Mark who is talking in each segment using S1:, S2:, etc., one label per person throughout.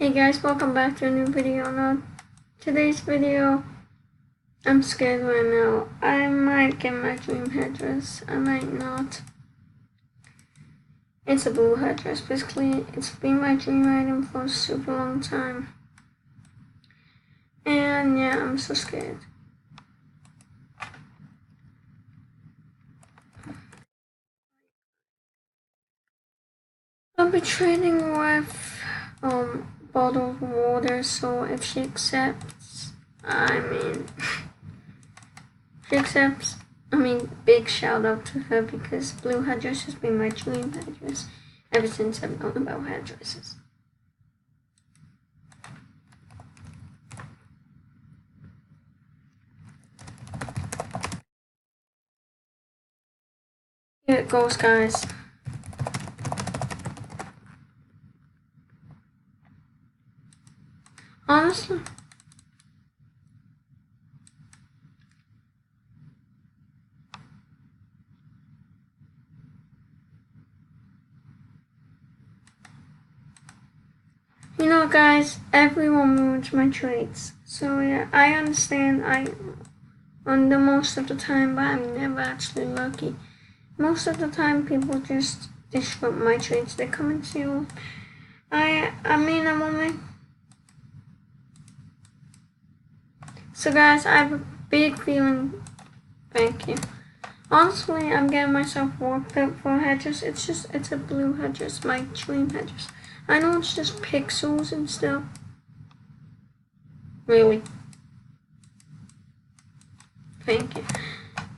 S1: Hey guys, welcome back to a new video. Now, today's video, I'm scared right now. I might get my dream headdress, I might not. It's a blue headdress. Basically, it's been my dream item for a super long time. And yeah, I'm so scared. I'll be trading with bottled water, so if she accepts, big shout out to her because blue headdress has been my dream headdress ever since I've known about headdresses. Here it goes, guys. Honestly, you know, guys, everyone ruins my traits. So yeah, I understand. On the most of the time, but I'm never actually lucky. Most of the time, people just disrupt my traits. They come and steal. I'm only. So guys, I have a big feeling. Thank you. Honestly, I'm getting myself worked up for headdress. It's a blue headdress, my dream headdress. I know it's just pixels and stuff. Really. Thank you.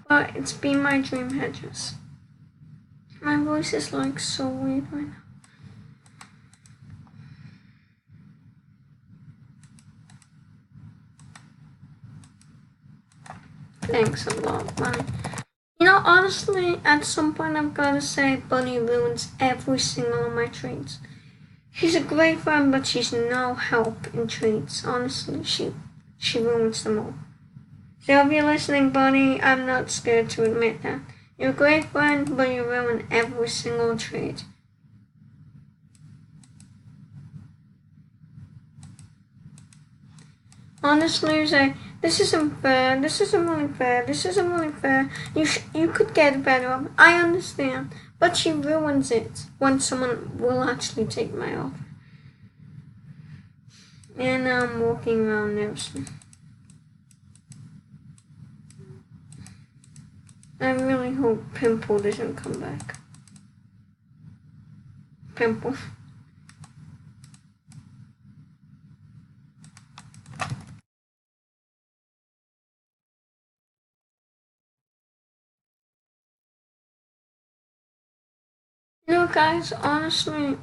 S1: But it's been my dream headdress. My voice is like so weird right now. Thanks a lot, Bunny. You know, honestly, at some point I've gotta say Bunny ruins every single of my traits. She's a great friend, but she's no help in traits. Honestly, she ruins them all. So if you're listening, Bunny, I'm not scared to admit that. You're a great friend, but you ruin every single trait. Honestly, you say, this isn't fair, this isn't really fair, this isn't really fair. You could get better. I understand, but she ruins it when someone will actually take my offer. And now I'm walking around nervously. I really hope Pimple doesn't come back. Pimple. You know, guys, honestly,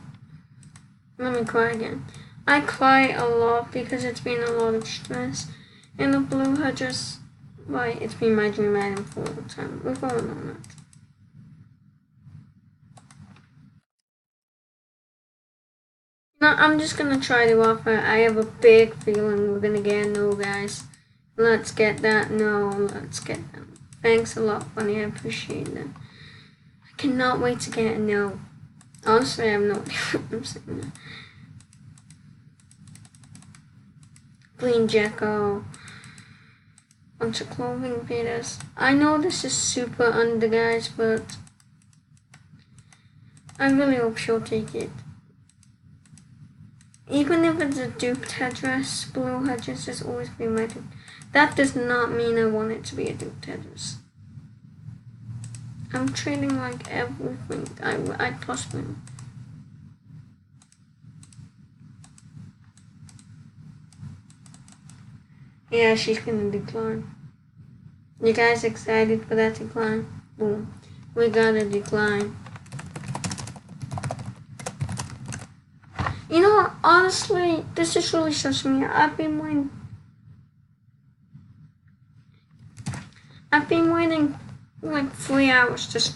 S1: let me cry again. I cry a lot because it's been a lot of stress. And the blue headdress, why, it's been my dream item for a long time. We've all known that. No, I'm just gonna try to offer. I have a big feeling we're gonna get a no, guys. Let's get that no. Let's get that. Thanks a lot, Bunny. I appreciate that. I cannot wait to get a no. Honestly, I have no idea what I'm saying now. Green Gecko. Bunch of clothing beaters. I know this is super under, guys, but I really hope she'll take it. Even if it's a duped headdress, blue headdress has always been my dupe. That does not mean I want it to be a duped headdress. I'm trading like everything I possibly. Yeah, she's gonna decline. You guys excited for that decline? Boom. We got a decline. You know what? Honestly, this just really shows me. I've been waiting like 3 hours just.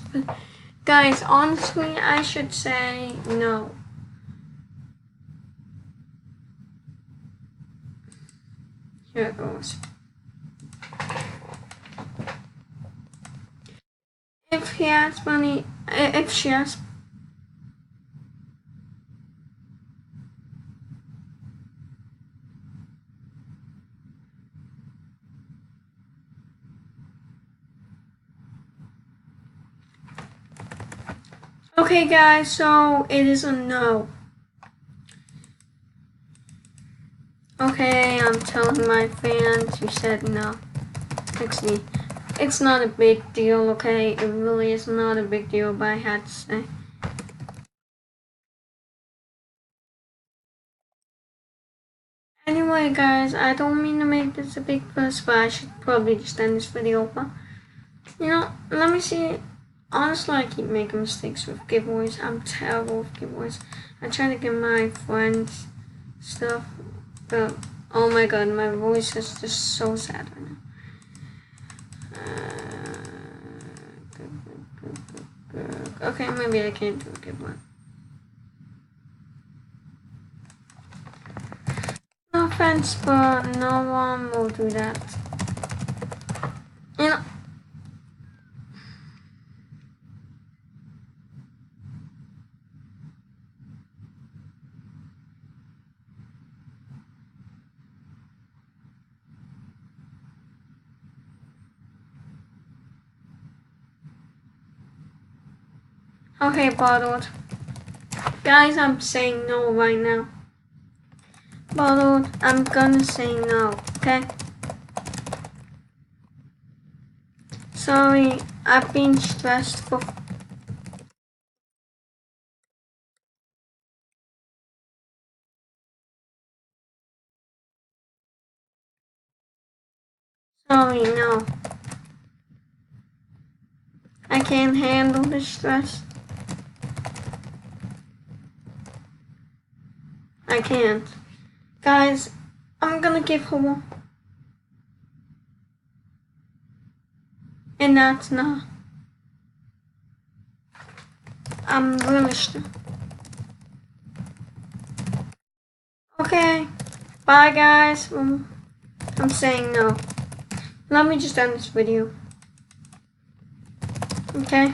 S1: Guys, honestly, I should say no. Here it goes. If he has money, if she has Okay guys, so it is a no. Okay, I'm telling my fans you said no. Actually, it's not a big deal, okay? It really is not a big deal, but I had to say. Anyway guys, I don't mean to make this a big fuss, but I should probably just end this video. But, let me see. Honestly, I keep making mistakes with giveaways. I'm terrible with giveaways. I try to give my friends stuff, but oh my god, my voice is just so sad right now. Okay, maybe I can't do a giveaway. No offense, but no one will do that. Okay, Bottled. Guys, I'm saying no right now. Bottled, I'm gonna say no, okay? Sorry, I've been stressed for... Sorry, no. I can't handle the stress. I can't. Guys, I'm gonna give her one. And that's not. I'm really stressed. Okay. Bye, guys. I'm saying no. Let me just end this video. Okay?